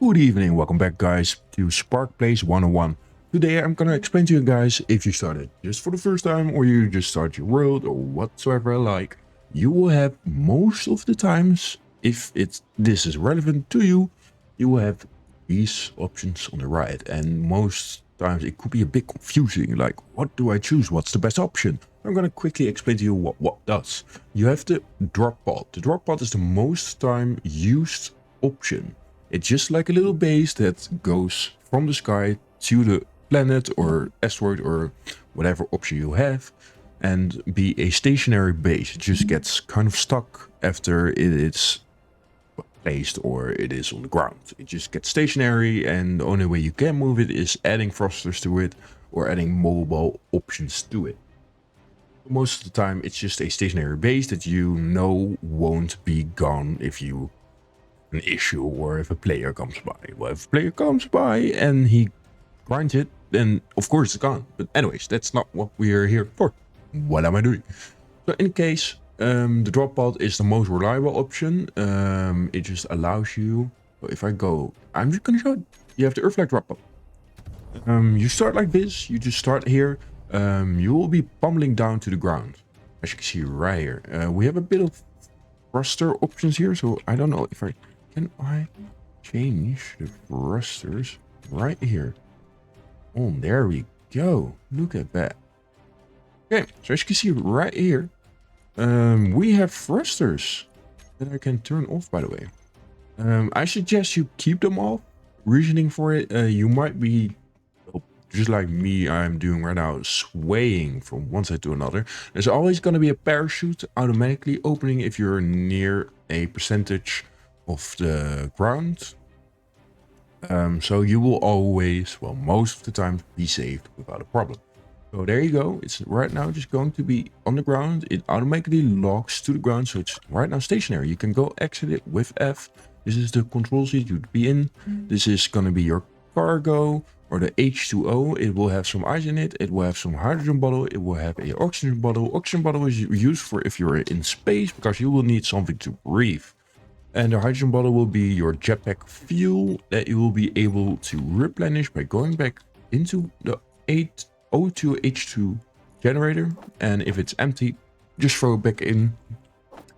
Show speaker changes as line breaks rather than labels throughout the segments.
Good evening, welcome back guys to Spark Plays 101. Today I'm gonna explain to you guys, if you started just for the first time or you just start your world or whatsoever alike, you will have most of the times, if this is relevant to you, you will have these options on the right, and most times it could be a bit confusing, like what do I choose, what's the best option? I'm gonna quickly explain to you what does. You have the drop pod. The drop pod is the most time used option. It's just like a little base that goes from the sky to the planet or asteroid or whatever option you have, and be a stationary base. It just gets kind of stuck after it is placed or it is on the ground. It just gets stationary, and the only way you can move it is adding thrusters to it or adding mobile options to it. Most of the time it's just a stationary base that you know won't be gone if you an issue or if a player comes by. Well, if a player comes by and he grinds it, then of course it's gone. But anyways, that's not what we are here for. What am I doing? So in case, the drop pod is the most reliable option. It just allows you, so if I go, I'm just gonna show it. You have the Earthlight drop pod. You start like this, you just start here. You will be pummeling down to the ground. As you can see right here. We have a bit of thruster options here, so I don't know if can I change the thrusters right here. Oh, there we go. Look at that. Okay, so as you can see right here, we have thrusters that I can turn off, by the way. I suggest you keep them off. Reasoning for it, you might be, just like me, I'm doing right now, swaying from one side to another. There's always going to be a parachute automatically opening if you're near a percentage of the ground. So you will always, well, most of the time, be saved without a problem. So there you go. It's right now just going to be on the ground. It automatically locks to the ground, so it's right now stationary. You can go exit it with F. This is the control seat you'd be in. This is going to be your cargo, or the H2O. It will have some ice in it. It will have some hydrogen bottle. It will have a oxygen bottle. Oxygen bottle is used for if you're in space, because you will need something to breathe. And the hydrogen bottle will be your jetpack fuel that you will be able to replenish by going back into the O2 H2 generator. And if it's empty, just throw it back in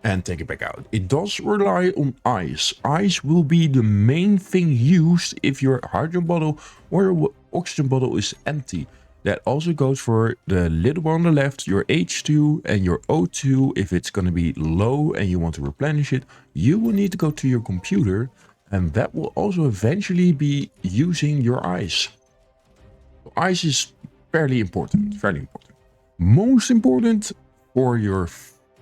and take it back out. It does rely on ice. Ice will be the main thing used if your hydrogen bottle or your oxygen bottle is empty. That also goes for the little one on the left, your H2 and your O2. If it's going to be low and you want to replenish it, you will need to go to your computer, and that will also eventually be using your ice. So ice is fairly important, Most important for your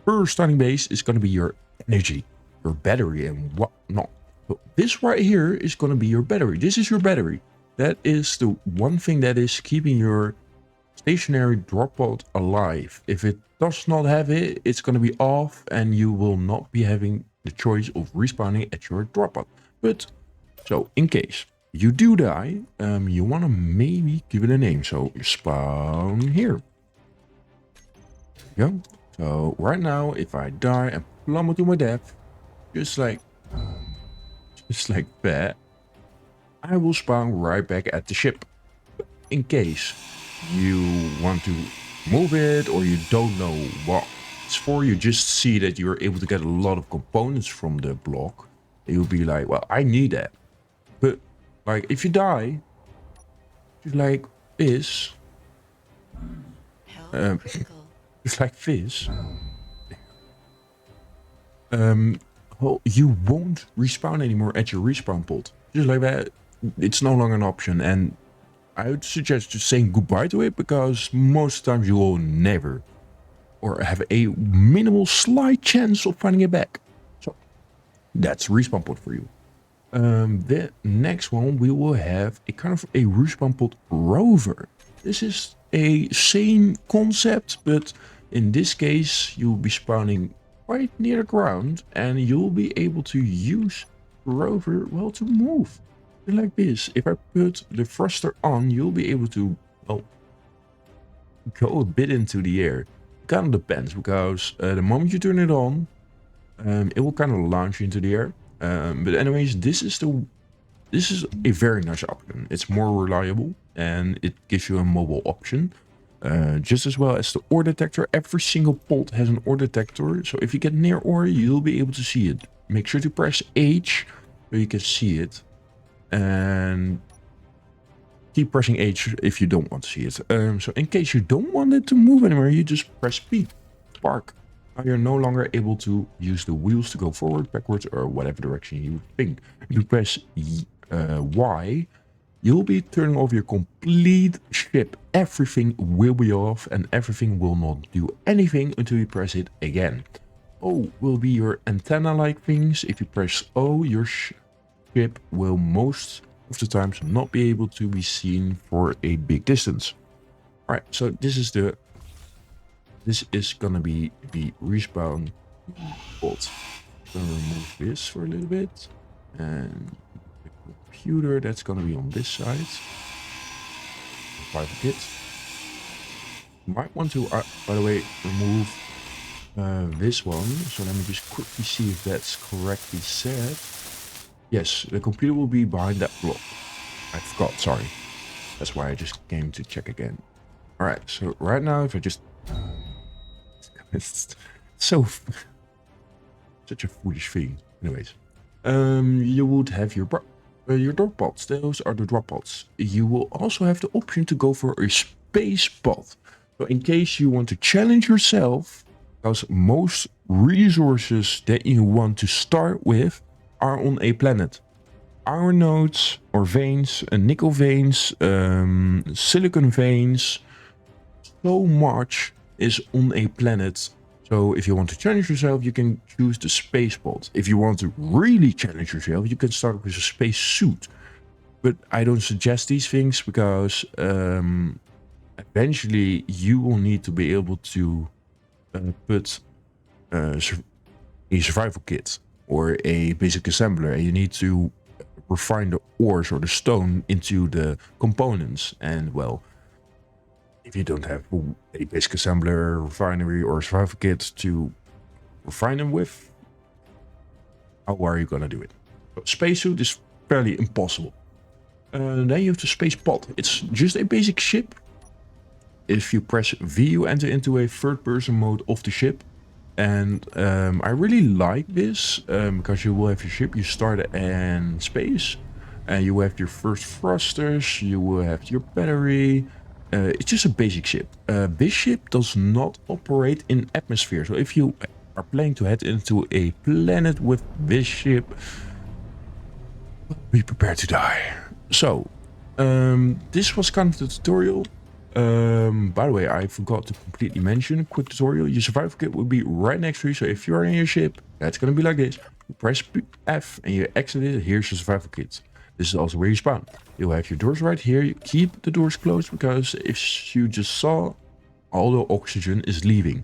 first starting base is going to be your energy, your battery and whatnot. So this right here is going to be your battery. This is your battery. That is the one thing that is keeping your stationary drop pod alive. If it does not have it, it's going to be off and you will not be having the choice of respawning at your drop pod. But, so in case you do die, you want to maybe give it a name. So spawn here. There you go. So right now, if I die and plummet to my death, just like that, I will spawn right back at the ship. In case you want to move it or you don't know what it's for, you just see that you're able to get a lot of components from the block. You'll be like, well, I need that. But like if you die, just like this, just like this, well, you won't respawn anymore at your respawn pod. Just like that, it's no longer an option, and I would suggest just saying goodbye to it, because most times you will never or have a minimal slight chance of finding it back. So that's respawn pod for you. The next one, we will have a kind of a respawn pod rover. This is a same concept, but in this case you'll be spawning quite near the ground, and you'll be able to use rover, well, to move like this. If I put the thruster on, you'll be able to, well, go a bit into the air. It kind of depends, because the moment you turn it on, it will kind of launch you into the air. But anyways, this is this is a very nice option. It's more reliable and it gives you a mobile option. Just as well as the ore detector. Every single pod has an ore detector. So if you get near ore, you'll be able to see it. Make sure to press H so you can see it. And keep pressing H if you don't want to see it. So in case you don't want it to move anywhere, you just press P. Spark. Now you're no longer able to use the wheels to go forward, backwards, or whatever direction you think. If you press Y, you'll be turning off your complete ship. Everything will be off and everything will not do anything until you press it again. O will be your antenna-like things. If you press O, your ship will most of the times not be able to be seen for a big distance. Alright, so this is gonna be the respawn pod. I'm gonna remove this for a little bit. And the computer, that's gonna be on this side. Private kit. You might want to, by the way, remove this one. So let me just quickly see if that's correctly said. Yes, the computer will be behind that block. I forgot, sorry. That's why I just came to check again. Alright, so right now if I just... It's so... such a foolish thing. Anyways. You would have your drop pods. Those are the drop pods. You will also have the option to go for a space pod. So in case you want to challenge yourself, because most resources that you want to start with are on a planet. Iron nodes or veins, nickel veins, silicon veins, so much is on a planet. So if you want to challenge yourself, you can choose the space pod. If you want to really challenge yourself, you can start with a space suit. But I don't suggest these things because eventually you will need to be able to put a survival kit or a basic assembler, and you need to refine the ores or the stone into the components. And well, if you don't have a basic assembler, refinery, or survival kit to refine them with, how are you gonna do it? So spacesuit is fairly impossible. Then you have the space pod. It's just a basic ship. If you press V, you enter into a third-person mode of the ship. And I really like this because you will have your ship. You start in space and you have your first thrusters. You will have your battery. It's just a basic ship. This ship does not operate in atmosphere. So if you are planning to head into a planet with this ship, be prepared to die. So this was kind of the tutorial. By the way, I forgot to completely mention a quick tutorial. Your survival kit will be right next to you. So if you are in your ship, that's going to be like this. You press F and you exit it. Here's your survival kit. This is also where you spawn. You'll have your doors right here. You keep the doors closed because if you just saw, all the oxygen is leaving.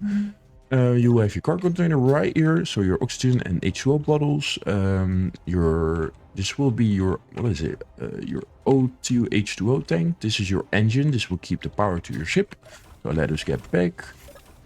You will have your car container right here. So your oxygen and H2O bottles. This will be your, what is it? Your O2 H2O tank. This is your engine. This will keep the power to your ship. So let us get back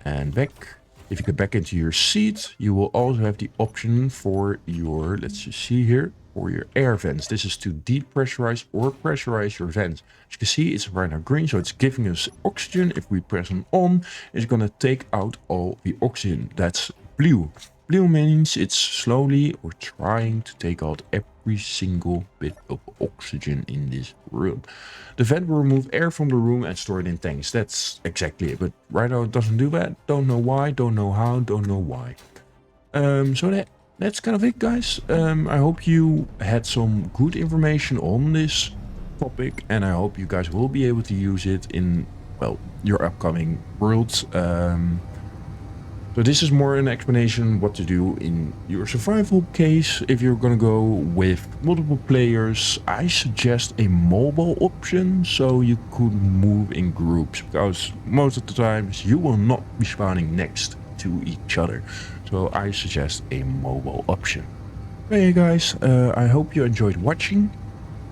and back. If you get back into your seat, you will also have the option for your, let's just see here, for your air vents. This is to depressurize or pressurize your vents. As you can see, it's right now green, so it's giving us oxygen. If we press on, it's gonna take out all the oxygen. That's blue. Blue means it's slowly or trying to take out every single bit of oxygen in this room. The vent will remove air from the room and store it in tanks. That's exactly it. But right now it doesn't do that. Don't know why, don't know how, don't know why. So that's kind of it, guys. I hope you had some good information on this topic, and I hope you guys will be able to use it in, well, your upcoming worlds. So this is more an explanation what to do in your survival case. If you're gonna go with multiple players, I suggest a mobile option so you could move in groups, because most of the times you will not be spawning next to each other. So I suggest a mobile option. Hey guys, I hope you enjoyed watching.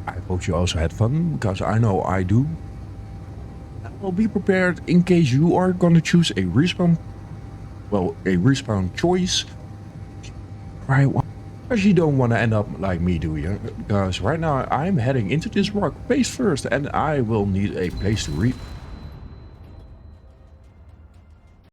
I hope you also had fun, because I know I do. Well, be prepared in case you are gonna choose a respawn choice. Right. Because you don't want to end up like me, do you? Because right now I'm heading into this rock face first, and I will need a place to